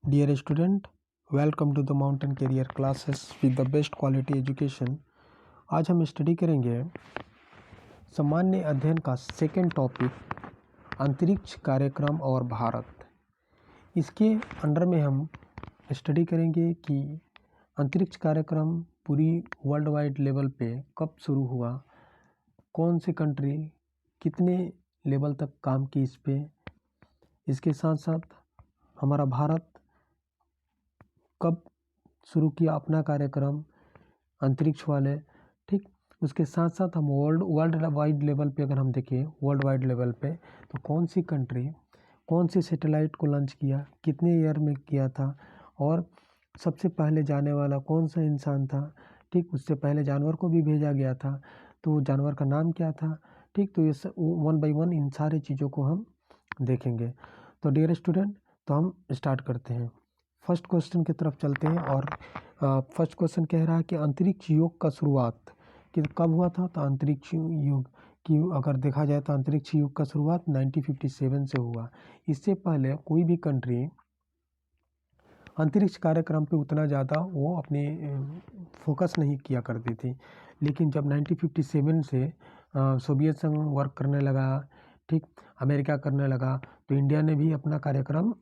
Dear student, welcome to the Mountain Career Classes with the best quality education। आज हम study करेंगे सामान्य अध्ययन का सेकेंड टॉपिक अंतरिक्ष कार्यक्रम और भारत। इसके अंडर में हम स्टडी करेंगे कि अंतरिक्ष कार्यक्रम पूरी वर्ल्ड वाइड लेवल पे कब शुरू हुआ, कौन सी कंट्री कितने लेवल तक काम की इस पे, इसके साथ साथ हमारा भारत कब शुरू किया अपना कार्यक्रम अंतरिक्ष वाले। ठीक, उसके साथ साथ हम वर्ल्ड वाइड लेवल पे अगर हम देखें वर्ल्ड वाइड लेवल पे तो कौन सी कंट्री कौन सी सैटेलाइट को लॉन्च किया, कितने ईयर में किया था, और सबसे पहले जाने वाला कौन सा इंसान था। ठीक, उससे पहले जानवर को भी भेजा गया था, तो जानवर का नाम क्या था। ठीक, तो ये वन बाय वन इन सारी चीज़ों को हम देखेंगे। तो डियर स्टूडेंट, तो हम स्टार्ट करते हैं। फर्स्ट क्वेश्चन की तरफ चलते हैं और फर्स्ट क्वेश्चन कह रहा है कि अंतरिक्ष युग का शुरुआत कि कब हुआ था। तो अंतरिक्ष युग की अगर देखा जाए तो अंतरिक्ष युग का शुरुआत 1957 से हुआ। इससे पहले कोई भी कंट्री अंतरिक्ष कार्यक्रम पे उतना ज़्यादा वो अपनी फोकस नहीं किया करती थी, लेकिन जब 1957 से सोवियत संघ वर्क करने लगा, ठीक, अमेरिका करने लगा, तो इंडिया ने भी अपना कार्यक्रम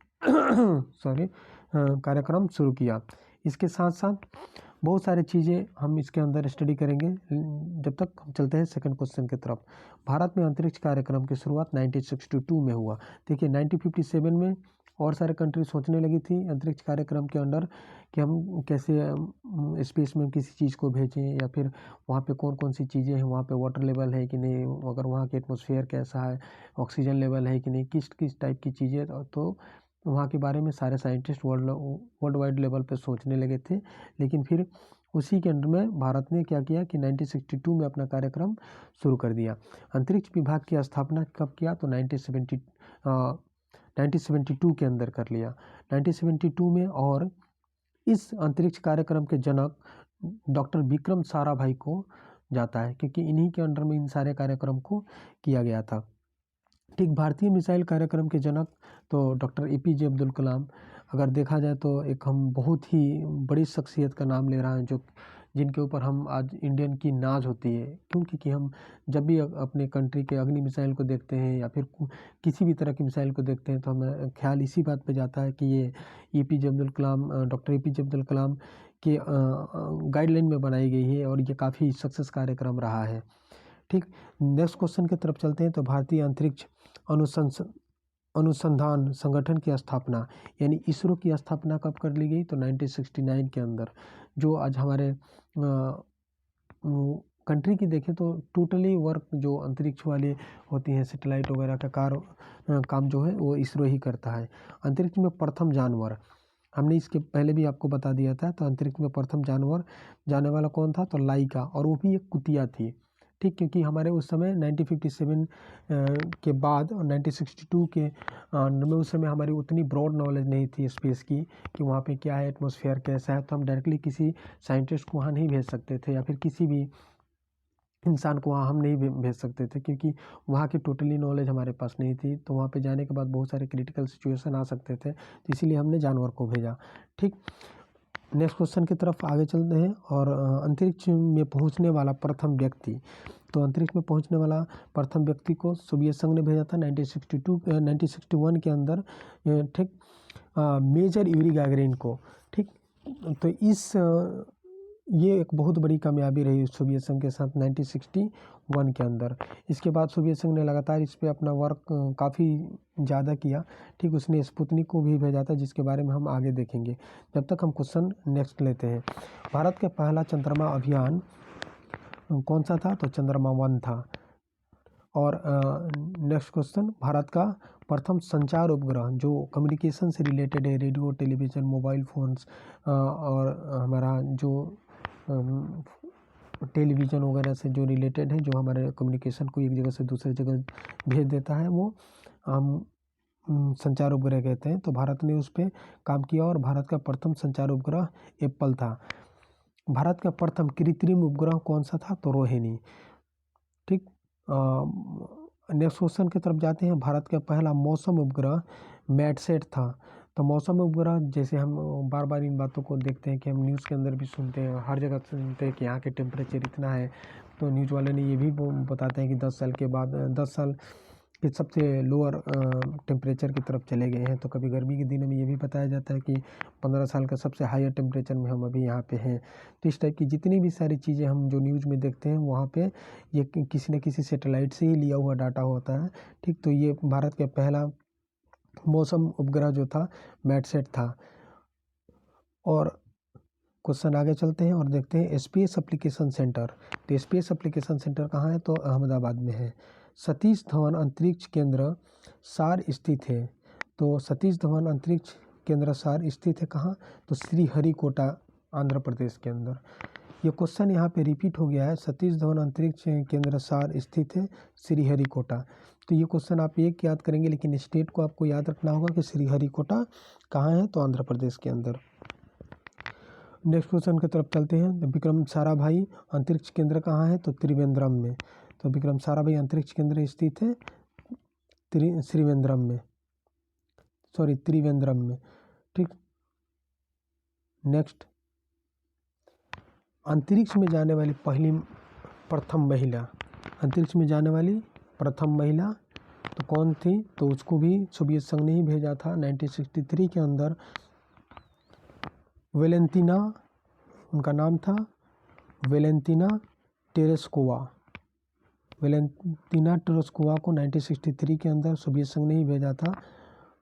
कार्यक्रम शुरू किया। इसके साथ साथ बहुत सारी चीज़ें हम इसके अंदर स्टडी करेंगे। जब तक हम चलते हैं सेकंड क्वेश्चन की तरफ। भारत में अंतरिक्ष कार्यक्रम की शुरुआत 1962 में हुआ। देखिए 1957 में और सारे कंट्री सोचने लगी थी अंतरिक्ष कार्यक्रम के अंडर कि हम कैसे स्पेस में किसी चीज़ को भेजें, या फिर वहाँ पे कौन कौन सी चीज़ें हैं, वहाँ पे वाटर लेवल है कि नहीं, अगर वहाँ के एटमॉस्फेयर कैसा है, ऑक्सीजन लेवल है कि नहीं, किस किस टाइप की चीज़ें, तो वहाँ के बारे में सारे साइंटिस्ट वर्ल्ड वाइड लेवल पे सोचने लगे थे। लेकिन फिर उसी के अंडर में भारत ने क्या किया कि 1962 में अपना कार्यक्रम शुरू कर दिया। अंतरिक्ष विभाग की स्थापना कब किया, तो 1972 के अंदर कर लिया, 1972 में। और इस अंतरिक्ष कार्यक्रम के जनक डॉक्टर विक्रम साराभाई को जाता है, क्योंकि इन्हीं के अंडर में इन सारे कार्यक्रम को किया गया था। ठीक, भारतीय मिसाइल कार्यक्रम के जनक तो डॉक्टर APJ अब्दुल कलाम। अगर देखा जाए तो एक हम बहुत ही बड़ी शख्सियत का नाम ले रहा है, जो जिनके ऊपर हम आज इंडियन की नाज होती है। क्यों? क्योंकि हम जब भी अपने कंट्री के अग्नि मिसाइल को देखते हैं या फिर किसी भी तरह की मिसाइल को देखते हैं, तो हमें ख्याल इसी बात पे जाता है कि ये APJ Abdul Kalam, doctor APJ Abdul Kalam के गाइडलाइन में बनाई गई है, और ये काफ़ी सक्सेस कार्यक्रम रहा है। ठीक, नेक्स्ट क्वेश्चन की तरफ चलते हैं। तो भारतीय अंतरिक्ष अनुसंधान संगठन की स्थापना यानी इसरो की स्थापना कब कर ली गई, तो 1969 के अंदर। जो आज हमारे कंट्री की देखें तो टोटली वर्क जो अंतरिक्ष वाले होती हैं, सैटेलाइट वगैरह का काम जो है वो इसरो ही करता है। अंतरिक्ष में प्रथम जानवर हमने इसके पहले भी आपको बता दिया था। तो अंतरिक्ष में प्रथम जानवर जाने वाला कौन था, तो लाइका, और वो भी एक कुतिया थी। ठीक, क्योंकि हमारे उस समय 1957 के बाद और 1962 के में उस समय हमारी उतनी ब्रॉड नॉलेज नहीं थी स्पेस की कि वहाँ पे क्या है, एटमॉस्फेयर कैसा है। तो हम डायरेक्टली किसी साइंटिस्ट को वहाँ नहीं भेज सकते थे, या फिर किसी भी इंसान को वहाँ हम नहीं भेज सकते थे, क्योंकि वहाँ की टोटली नॉलेज हमारे पास नहीं थी। तो वहाँ पे जाने के बाद बहुत सारे क्रिटिकल सिचुएशन आ सकते थे, तो इसीलिए हमने जानवर को भेजा। ठीक, नेक्स्ट क्वेश्चन की तरफ आगे चलते हैं। और अंतरिक्ष में पहुंचने वाला प्रथम व्यक्ति, तो अंतरिक्ष में पहुंचने वाला प्रथम व्यक्ति को सोवियत संघ ने भेजा था 1961 के अंदर। ठीक, मेजर यूरी गैगरिन को। ठीक, तो ये एक बहुत बड़ी कामयाबी रही सोवियत संघ के साथ 1961 के अंदर। इसके बाद सोवियत संघ ने लगातार इस पे अपना वर्क काफ़ी ज़्यादा किया। ठीक, उसने स्पुतनिक को भी भेजा था, जिसके बारे में हम आगे देखेंगे। जब तक हम क्वेश्चन नेक्स्ट लेते हैं। भारत का पहला चंद्रमा अभियान कौन सा था, तो चंद्रमा 1 था। और नेक्स्ट क्वेश्चन, भारत का प्रथम संचार उपग्रह जो कम्युनिकेशन से रिलेटेड है, रेडियो, टेलीविज़न, मोबाइल फ़ोन्स, और हमारा जो टेलीविज़न वगैरह से जो रिलेटेड है, जो हमारे कम्युनिकेशन को एक जगह से दूसरी जगह भेज देता है, वो हम संचार उपग्रह कहते हैं। तो भारत ने उस पर काम किया, और भारत का प्रथम संचार उपग्रह एप्पल था। भारत का प्रथम कृत्रिम उपग्रह कौन सा था, तो रोहिणी। ठीक, नेक्स्ट क्वेश्चन की तरफ जाते हैं। भारत का पहला मौसम उपग्रह मैटसेट था। तो मौसम उपग्रह, जैसे हम बार बार इन बातों को देखते हैं कि हम न्यूज़ के अंदर भी सुनते हैं, हर जगह सुनते हैं कि यहाँ के टेम्परेचर इतना है, तो न्यूज़ वाले ने ये भी बताते हैं कि 10 साल के बाद 10 साल के सबसे लोअर टेम्परेचर की तरफ चले गए हैं। तो कभी गर्मी के दिनों में ये भी बताया जाता है कि 15 साल का सबसे हायर टेम्परेचर में हम अभी यहाँ पे हैं। तो इस टाइप की जितनी भी सारी चीज़ें हम जो न्यूज़ में देखते हैं वहाँ पे ये किसी न किसी सैटेलाइट से ही लिया हुआ डाटा होता है, ठीक। तो ये भारत का पहला मौसम उपग्रह जो था मैटसेट था। और क्वेश्चन आगे चलते हैं और देखते हैं स्पेस एप्लीकेशन सेंटर। तो स्पेस एप्लीकेशन सेंटर कहाँ है? तो अहमदाबाद में है। सतीश धवन अंतरिक्ष केंद्र सार स्थित है। तो सतीश धवन अंतरिक्ष केंद्र सार स्थित है कहाँ? तो श्रीहरिकोटा आंध्र प्रदेश के अंदर। ये क्वेश्चन यहाँ पे रिपीट हो गया है, सतीश धवन अंतरिक्ष केंद्र सार स्थित है श्रीहरिकोटा। तो ये क्वेश्चन आप एक याद करेंगे, लेकिन स्टेट को आपको याद रखना होगा कि श्रीहरिकोटा कहाँ है? तो आंध्र प्रदेश के अंदर। नेक्स्ट क्वेश्चन की तरफ चलते हैं। विक्रम साराभाई अंतरिक्ष केंद्र कहाँ है? तो त्रिवेंद्रम में। तो विक्रम साराभाई अंतरिक्ष केंद्र स्थित है त्रिवेंद्रम में, ठीक। नेक्स्ट, अंतरिक्ष में जाने वाली प्रथम महिला तो कौन थी? तो उसको भी सोवियत संघ ने ही भेजा था 1963 के अंदर। वेलेंतिना, उनका नाम था वेलेंतिना टेरेस्कोवा। वेलेंतिना टेरेस्कोवा को 1963 के अंदर सोवियत संघ ने ही भेजा था।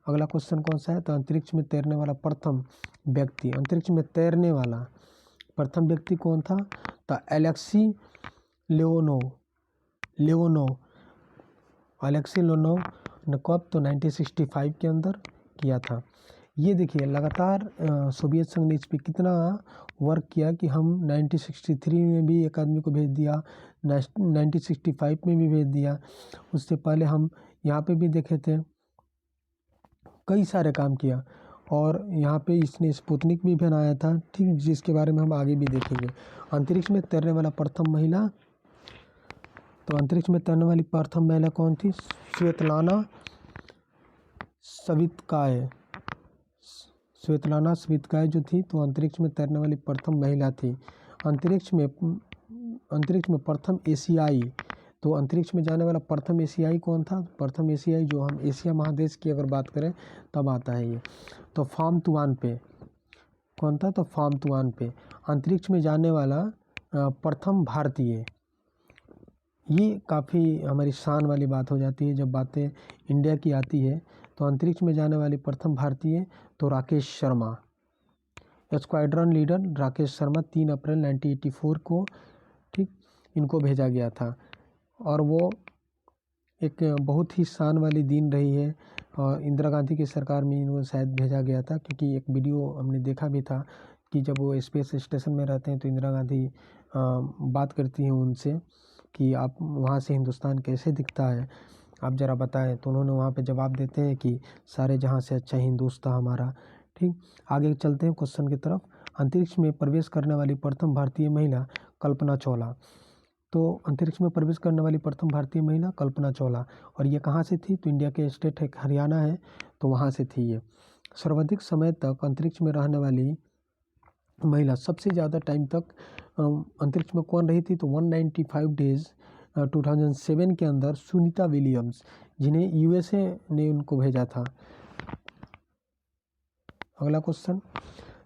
अगला क्वेश्चन कौन सा है? तो अंतरिक्ष में तैरने वाला प्रथम व्यक्ति, अंतरिक्ष में तैरने वाला प्रथम व्यक्ति कौन था? तो अलेक्सी लेओनोव ने कब? तो 1965 के अंदर किया था। ये देखिए लगातार सोवियत संघ ने इस पर कितना वर्क किया कि हम 1963 में भी एक आदमी को भेज दिया, 1965 में भी भेज दिया। उससे पहले हम यहाँ पे भी देखे थे, कई सारे काम किया। और यहाँ पे इसने स्पुतनिक भी बनाया था, ठीक, जिसके बारे में हम आगे भी देखेंगे। अंतरिक्ष में तैरने वाला प्रथम महिला, तो अंतरिक्ष में तैरने वाली प्रथम महिला कौन थी? स्वेतलाना सवित्काय जो थी, तो अंतरिक्ष में तैरने वाली प्रथम महिला थी। अंतरिक्ष में प्रथम एशियाई, तो अंतरिक्ष में जाने वाला प्रथम एशियाई कौन था? प्रथम एशियाई जो हम एशिया महादेश की अगर बात करें तब आता है ये, तो फामतुआन पे कौन था? तो फामतुआन पे। अंतरिक्ष में जाने वाला प्रथम भारतीय, ये काफ़ी हमारी शान वाली बात हो जाती है जब बातें इंडिया की आती है। तो अंतरिक्ष में जाने वाली प्रथम भारतीय तो राकेश शर्मा, स्क्वाड्रन लीडर राकेश शर्मा, 3 अप्रैल 1984 को, ठीक, इनको भेजा गया था। और वो एक बहुत ही शान वाली दिन रही है। और इंदिरा गांधी की सरकार में इनको शायद भेजा गया था, क्योंकि एक वीडियो हमने देखा भी था कि जब वो स्पेस स्टेशन में रहते हैं तो इंदिरा गांधी बात करती हैं उनसे कि आप वहाँ से हिंदुस्तान कैसे दिखता है, आप ज़रा बताएं। तो उन्होंने वहाँ पे जवाब देते हैं कि सारे जहाँ से अच्छा हिंदुस्तान हमारा, ठीक। आगे चलते हैं क्वेश्चन की तरफ। अंतरिक्ष में प्रवेश करने वाली प्रथम भारतीय महिला कल्पना चावला। तो अंतरिक्ष में प्रवेश करने वाली प्रथम भारतीय महिला कल्पना चावला, और ये कहाँ से थी? तो इंडिया के स्टेट है हरियाणा है, तो वहाँ से थी ये। सर्वाधिक समय तक अंतरिक्ष में रहने वाली महिला, सबसे ज़्यादा टाइम तक अंतरिक्ष में कौन रही थी? तो 195 डेज 2007 के अंदर सुनीता विलियम्स, जिन्हें यूएसए ने उनको भेजा था। अगला क्वेश्चन,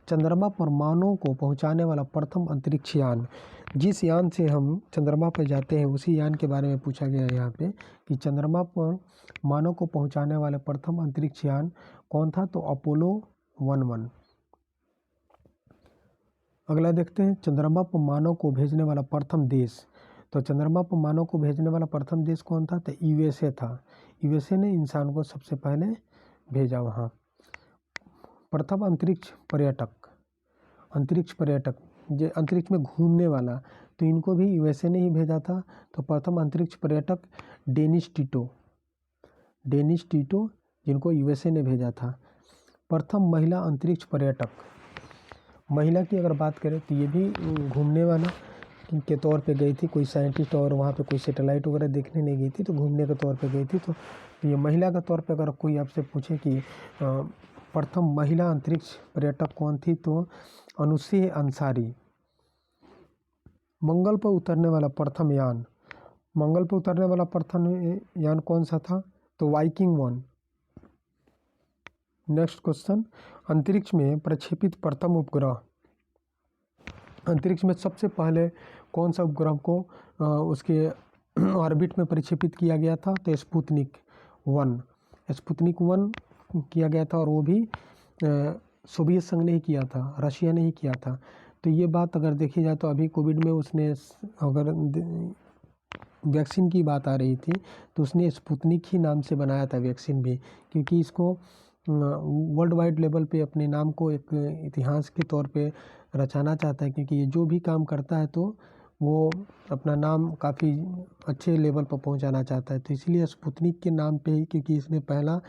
चंद्रमा पर मानव को पहुंचाने वाला प्रथम अंतरिक्ष यान, जिस यान से हम चंद्रमा पर जाते हैं उसी यान के बारे में पूछा गया है यहाँ पे कि चंद्रमा पर मानव को पहुंचाने वाला प्रथम अंतरिक्ष यान कौन था? तो अपोलो 11। अगला देखते हैं, चंद्रमा पर मानव को भेजने वाला प्रथम देश। तो चंद्रमा पर मानव को भेजने वाला प्रथम देश कौन था? तो यूएसए था। यूएसए ने इंसान को सबसे पहले भेजा वहाँ। प्रथम अंतरिक्ष पर्यटक जो अंतरिक्ष में घूमने वाला, तो इनको भी यूएसए ने ही भेजा था। तो प्रथम अंतरिक्ष पर्यटक डेनिस टीटो, जिनको यूएसए ने भेजा था। प्रथम महिला अंतरिक्ष पर्यटक, महिला की अगर बात करें तो ये भी घूमने वाला के तौर पे गई थी, कोई साइंटिस्ट और वहाँ पे कोई सैटेलाइट वगैरह देखने नहीं गई थी, तो घूमने के तौर पे गई थी। तो ये महिला के तौर पे अगर कोई आपसे पूछे कि प्रथम महिला अंतरिक्ष पर्यटक कौन थी? तो अनुशे अंसारी। मंगल पर उतरने वाला प्रथम यान, मंगल पर उतरने वाला प्रथम यान कौन सा था? तो वाइकिंग 1। नेक्स्ट क्वेश्चन, अंतरिक्ष में प्रक्षेपित प्रथम उपग्रह, अंतरिक्ष में सबसे पहले कौन सा उपग्रह को उसके ऑर्बिट में प्रक्षेपित किया गया था? तो स्पुतनिक 1, स्पुतनिक 1 किया गया था, और वो भी सोवियत संघ ने ही किया था, रशिया ने ही किया था। तो ये बात अगर देखी जाए तो अभी कोविड में उसने, अगर वैक्सीन की बात आ रही थी तो उसने स्पुतनिक ही नाम से बनाया था वैक्सीन भी, क्योंकि इसको वर्ल्ड वाइड लेवल पे अपने नाम को एक इतिहास के तौर पे रचाना चाहता है, क्योंकि ये जो भी काम करता है तो वो अपना नाम काफ़ी अच्छे लेवल पर पहुंचाना चाहता है। तो इसलिए स्पुतनिक के नाम पे ही, क्योंकि इसने पहला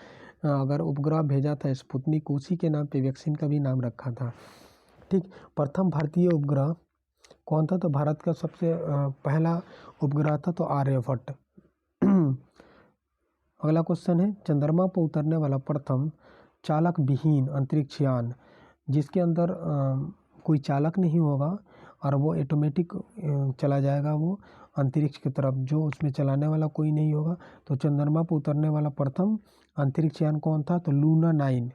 अगर उपग्रह भेजा था स्पुतनिक, उसी के नाम पे वैक्सीन का भी नाम रखा था। ठीक, प्रथम भारतीय उपग्रह कौन था? तो भारत का सबसे पहला उपग्रह था तो आर्यभट्ट। अगला क्वेश्चन है, चंद्रमा पर उतरने वाला प्रथम चालक विहीन अंतरिक्ष यान, जिसके अंदर कोई चालक नहीं होगा और वो ऑटोमेटिक चला जाएगा वो अंतरिक्ष की तरफ, जो उसमें चलाने वाला कोई नहीं होगा। तो चंद्रमा पर उतरने वाला प्रथम अंतरिक्ष यान कौन था? तो लूना 9।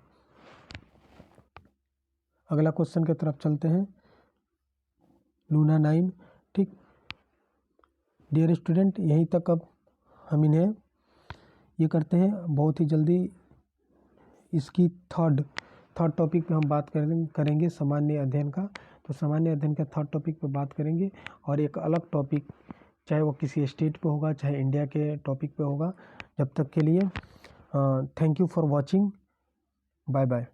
अगला क्वेश्चन की तरफ चलते हैं, लूना 9। ठीक डियर स्टूडेंट, यहीं तक अब हम इन्हें ये करते हैं। बहुत ही जल्दी इसकी थर्ड टॉपिक पे हम बात करेंगे सामान्य अध्ययन का। तो सामान्य अध्ययन का थर्ड टॉपिक पे बात करेंगे, और एक अलग टॉपिक, चाहे वो किसी स्टेट पे होगा चाहे इंडिया के टॉपिक पे होगा। जब तक के लिए thank you for watching, bye bye.